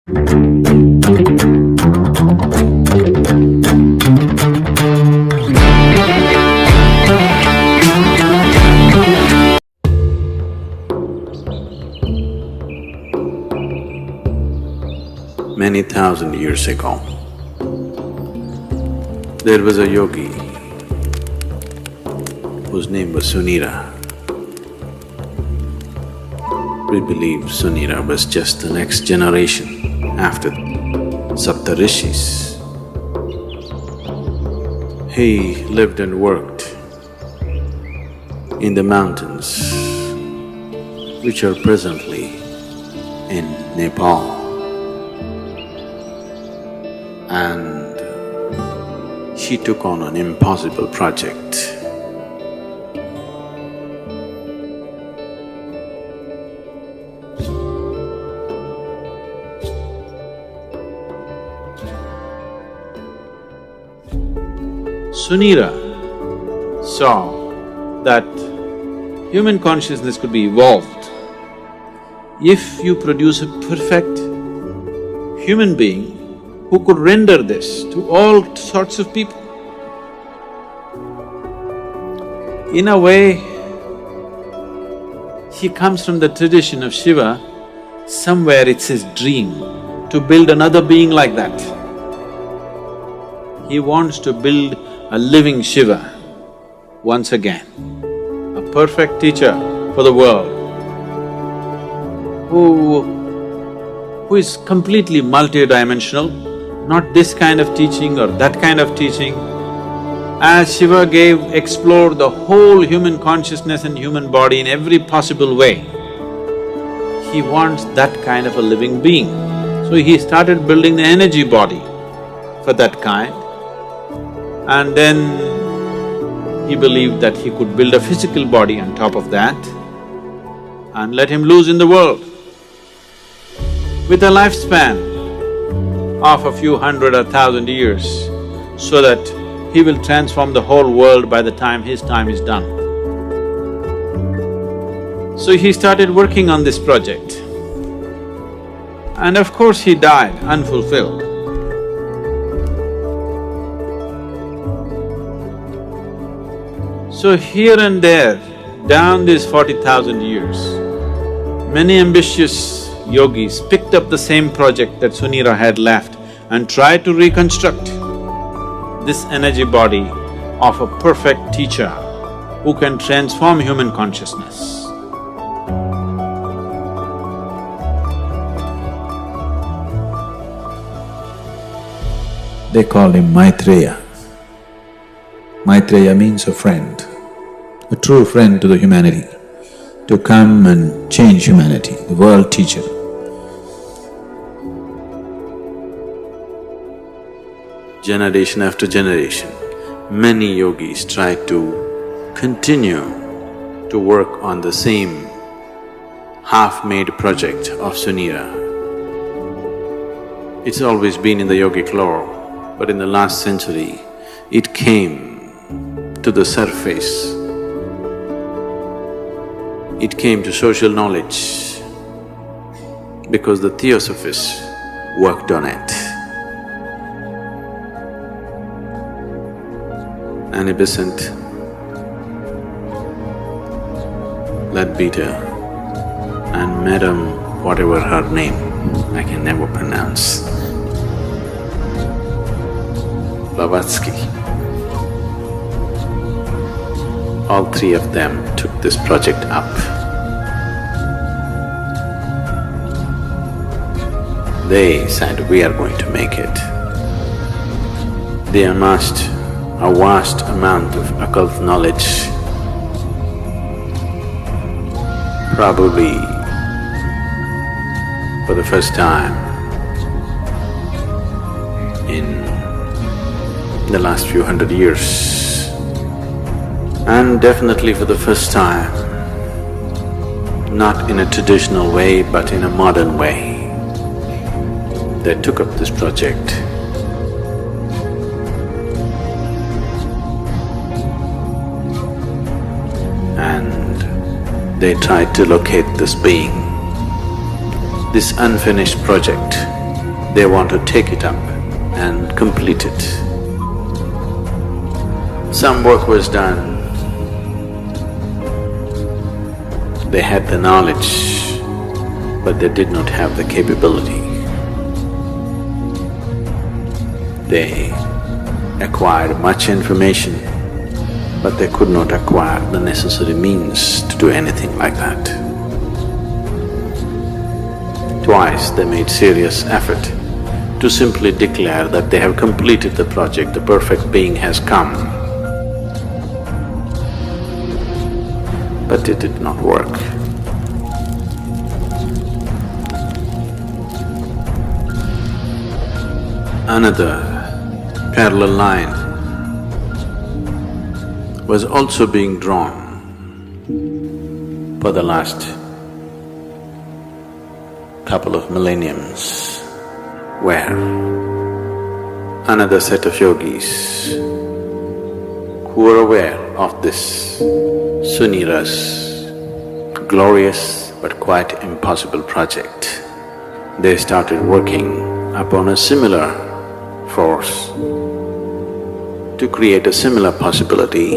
Many thousand years ago, there was a yogi whose name was Sunira. We believe Sunira was just the next generation after Sapta Rishis. He lived and worked in the mountains which are presently in Nepal. And she took on an impossible project. Sunira saw that human consciousness could be evolved if you produce a perfect human being who could render this to all sorts of people. In a way, he comes from the tradition of Shiva. Somewhere it's his dream to build another being like that. He wants to build a living Shiva once again, a perfect teacher for the world who is completely multidimensional, not this kind of teaching or that kind of teaching. As Shiva explored the whole human consciousness and human body in every possible way, he wants that kind of a living being. So he started building the energy body for that kind. And then he believed that he could build a physical body on top of that and let him loose in the world. With a lifespan of a few hundred or thousand years, so that he will transform the whole world by the time his time is done. So he started working on this project. And of course he died unfulfilled. So here and there, down these 40,000 years, many ambitious yogis picked up the same project that Sunira had left and tried to reconstruct this energy body of a perfect teacher who can transform human consciousness. They call him Maitreya. Maitreya means a friend, a true friend to the humanity, to come and change humanity, the world teacher. Generation after generation, many yogis tried to continue to work on the same half-made project of Sunira. It's always been in the yogic lore, but in the last century, it came to the surface. It came to social knowledge because the Theosophists worked on it. An Abyssant, Leadbeater, and Madam whatever her name, I can never pronounce, Blavatsky. All three of them took this project up. They said, we are going to make it. They amassed a vast amount of occult knowledge, probably for the first time in the last few hundred years, and definitely for the first time, not in a traditional way but in a modern way. They took up this project. And they tried to locate this being, this unfinished project they want to take it up and complete it. Some work was done, they had the knowledge, but they did not have the capability. They acquired much information, but they could not acquire the necessary means to do anything like that. Twice they made serious effort to simply declare that they have completed the project, the perfect being has come. But it did not work. Another parallel line was also being drawn for the last couple of millenniums, where another set of yogis who were aware of this Sunira's glorious but quite impossible project, they started working upon a similar force to create a similar possibility,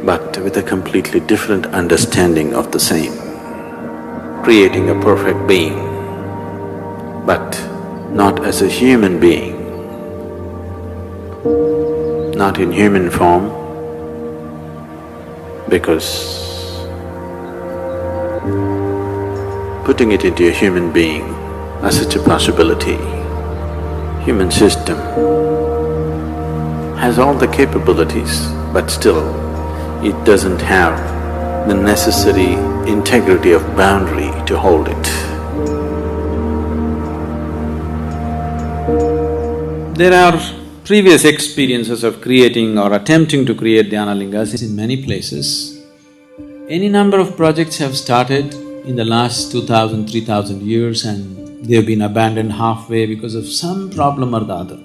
but with a completely different understanding of the same, creating a perfect being, but not as a human being, not in human form, because putting it into a human being as such a possibility, human system has all the capabilities, but still it doesn't have the necessary integrity of boundary to hold it. There are previous experiences of creating or attempting to create Dhyanalingas in many places. Any number of projects have started in the last 2000, 3000 years and they have been abandoned halfway because of some problem or the other.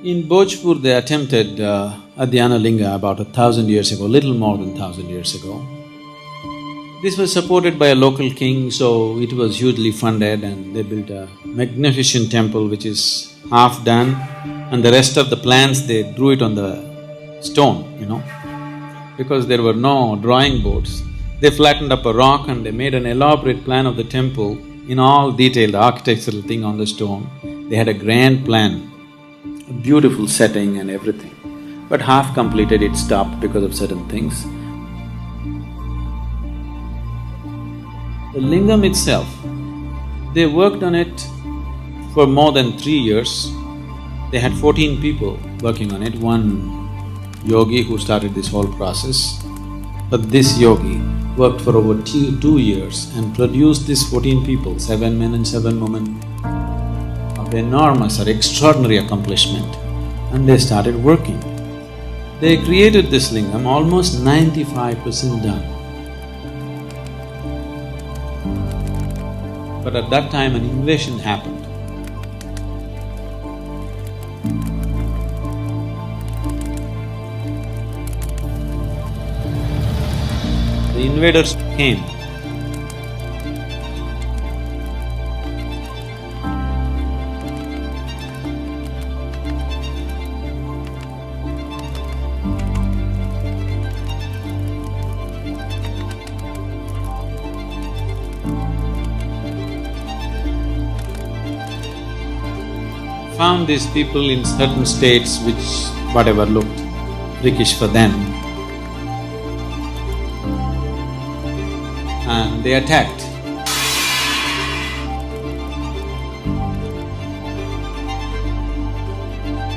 In Bhojpur, they attempted a Dhyanalinga about 1,000 years ago, little more than 1,000 years ago. This was supported by a local king, so it was hugely funded and they built a magnificent temple which is half done, and the rest of the plans they drew it on the stone, because there were no drawing boards. They flattened up a rock and they made an elaborate plan of the temple in all detail, the architectural thing on the stone. They had a grand plan, a beautiful setting and everything. But half completed, it stopped because of certain things. The lingam itself, they worked on it for more than 3 years. They had 14 people working on it, one yogi who started this whole process. But this yogi worked for over 2 years and produced these 14 people, 7 men and 7 women, of enormous or extraordinary accomplishment, and they started working. They created this lingam almost 95% done. But at that time an invasion happened. The invaders came. Found these people in certain states which whatever looked prickish for them, and they attacked.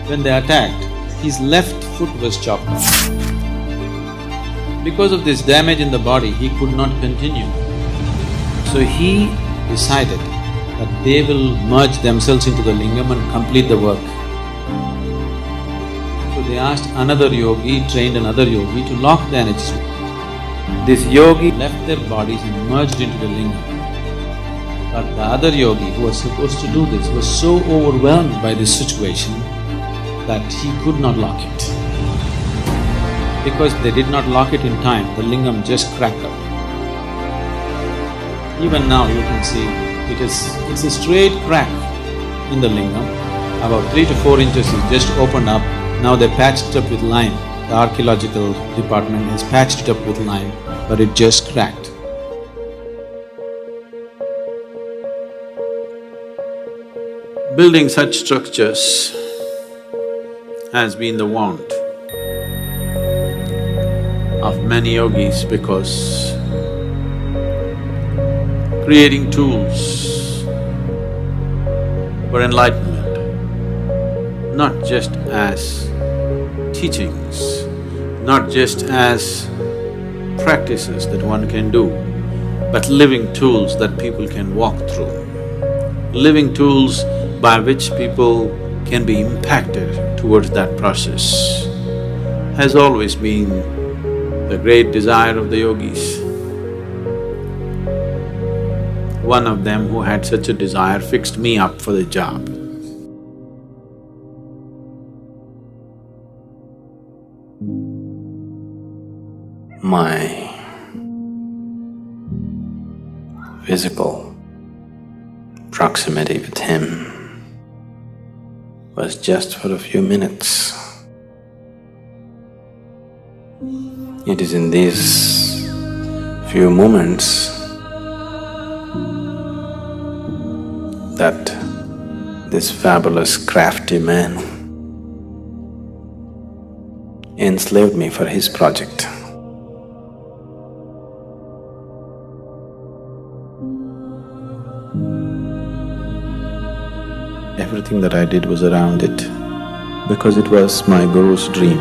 When they attacked, his left foot was chopped off. Because of this damage in the body, he could not continue. So he decided that they will merge themselves into the lingam and complete the work. So they asked another yogi, trained another yogi to lock the energies. This yogi left their bodies and merged into the lingam. But the other yogi who was supposed to do this was so overwhelmed by this situation that he could not lock it. Because they did not lock it in time, the lingam just cracked up. Even now you can see It's a straight crack in the lingam, about 3 to 4 inches is just opened up. Now they patched it up with lime. The archaeological department has patched it up with lime, but it just cracked. Building such structures has been the want of many yogis because creating tools for enlightenment, not just as teachings, not just as practices that one can do, but living tools that people can walk through, living tools by which people can be impacted towards that process, has always been the great desire of the yogis. One of them who had such a desire fixed me up for the job. My physical proximity with him was just for a few minutes. It is in these few moments that this fabulous crafty man enslaved me for his project. Everything that I did was around it because it was my Guru's dream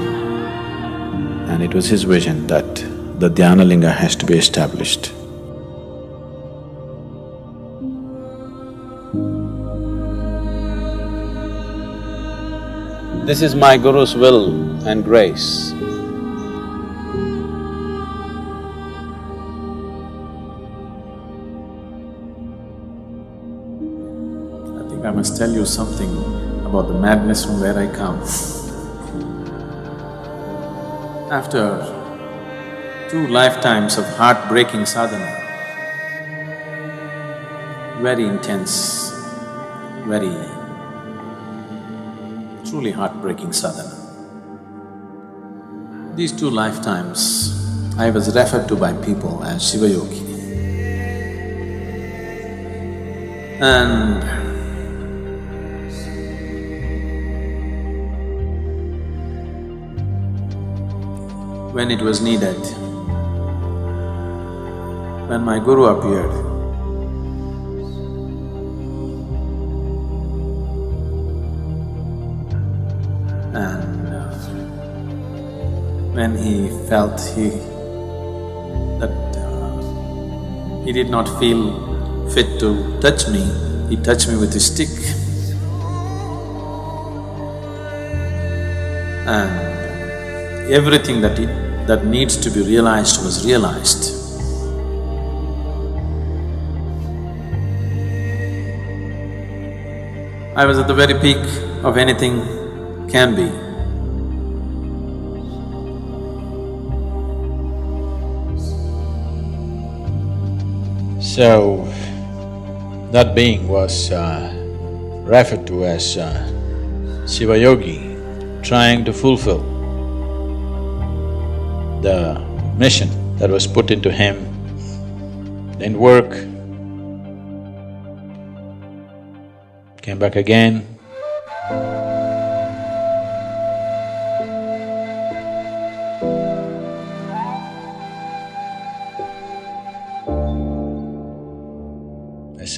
and it was his vision that the Dhyanalinga has to be established. This is my Guru's will and grace. I think I must tell you something about the madness from where I come. After 2 lifetimes of heartbreaking sadhana, very intense, very truly heartbreaking sadhana. These 2 lifetimes, I was referred to by people as Shiva Yogi. And when it was needed, when my Guru appeared, and when he felt that he did not feel fit to touch me, he touched me with his stick. And everything that needs to be realized was realized. I was at the very peak of anything can be. So, that being was referred to as Shiva Yogi, trying to fulfill the mission that was put into him. Didn't work, came back again.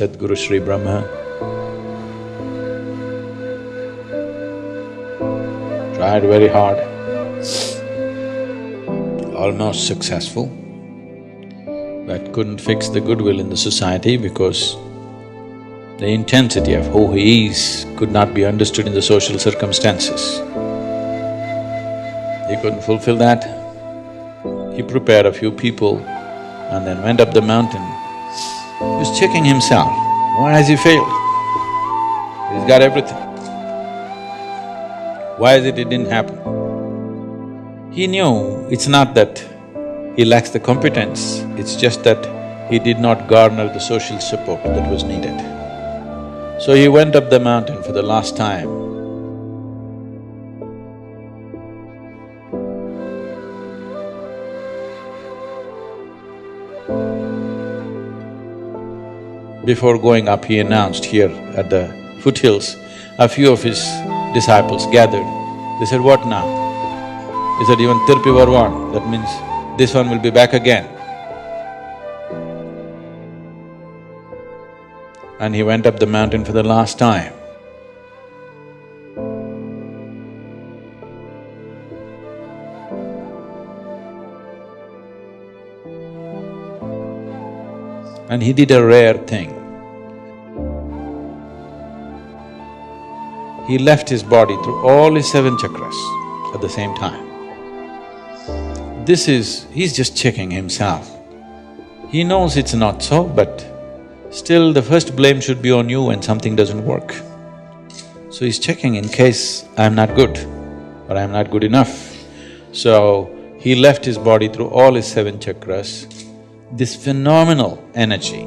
Sadhguru Sri Brahma tried very hard, almost successful, but couldn't fix the goodwill in the society because the intensity of who he is could not be understood in the social circumstances. He couldn't fulfill that. He prepared a few people and then went up the mountain. He was checking himself, why has he failed? He's got everything. Why is it didn't happen? He knew it's not that he lacks the competence, it's just that he did not garner the social support that was needed. So he went up the mountain for the last time. Before going up, he announced here at the foothills, a few of his disciples gathered. They said, "What now?" He said, "Even Tirpi Varvan, that means this one will be back again." And he went up the mountain for the last time. And he did a rare thing. He left his body through all his 7 chakras at the same time. He's just checking himself. He knows it's not so, but still the first blame should be on you when something doesn't work. So he's checking in case I'm not good or I'm not good enough. So he left his body through all his 7 chakras. This phenomenal energy,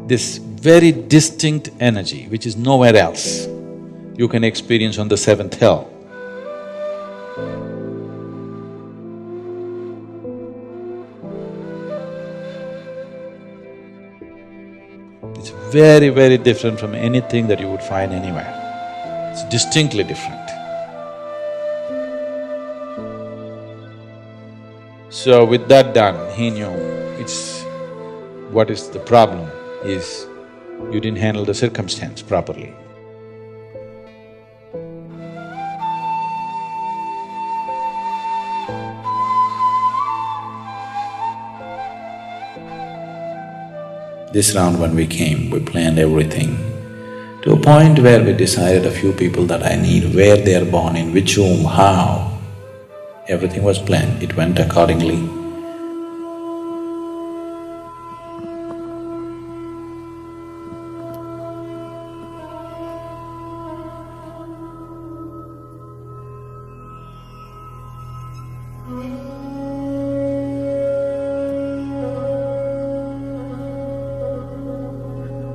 this very distinct energy which is nowhere else, you can experience on the 7th hill. It's very, very different from anything that you would find anywhere. It's distinctly different. So with that done, he knew what is the problem is you didn't handle the circumstance properly. This round when we came, we planned everything to a point where we decided a few people that I need, where they are born, in which womb, how. Everything was planned, it went accordingly.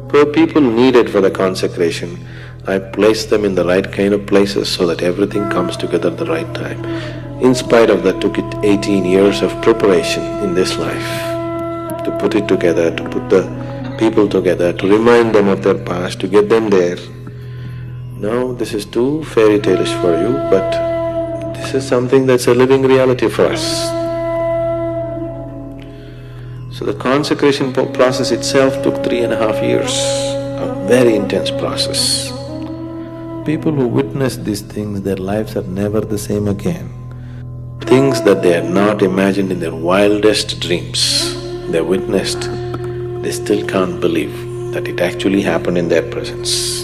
For people needed for the consecration, I placed them in the right kind of places so that everything comes together at the right time. In spite of that, took it 18 years of preparation in this life to put it together, to put the people together, to remind them of their past, to get them there. No, this is too fairy tale-ish for you, but this is something that's a living reality for us. So the consecration process itself took 3.5 years, a very intense process. People who witness these things, their lives are never the same again. Things that they had not imagined in their wildest dreams, they witnessed, they still can't believe that it actually happened in their presence.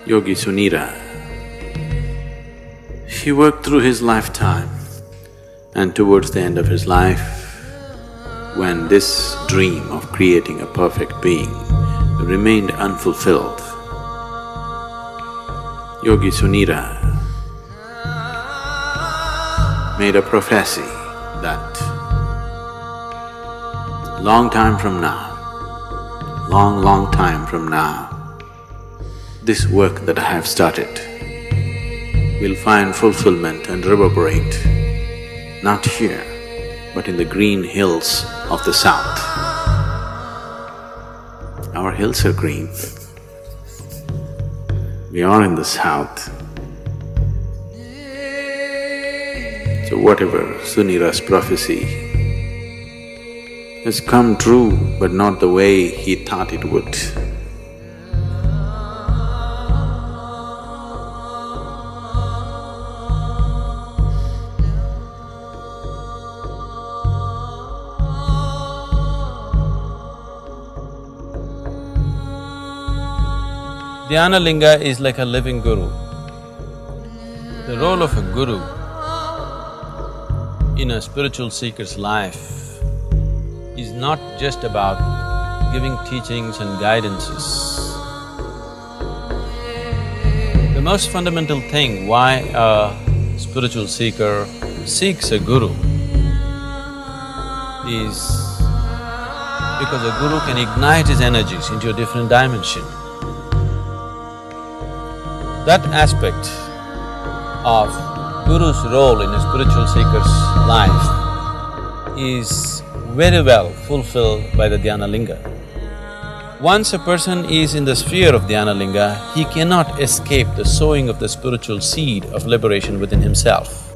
Yogi Sunira, he worked through his lifetime, and towards the end of his life, when this dream of creating a perfect being remained unfulfilled, Yogi Sunira made a prophecy that long time from now, long time from now, this work that I have started will find fulfillment and reverberate, not here, but in the green hills of the south. Our hills are green. We are in the south. So whatever Sunira's prophecy has come true, but not the way he thought it would. Dhyanalinga is like a living guru. The role of a guru in a spiritual seeker's life is not just about giving teachings and guidances. The most fundamental thing why a spiritual seeker seeks a guru is because a guru can ignite his energies into a different dimension. That aspect of guru's role in a spiritual seeker's life is very well fulfilled by the Dhyanalinga. Once a person is in the sphere of Dhyanalinga, he cannot escape the sowing of the spiritual seed of liberation within himself.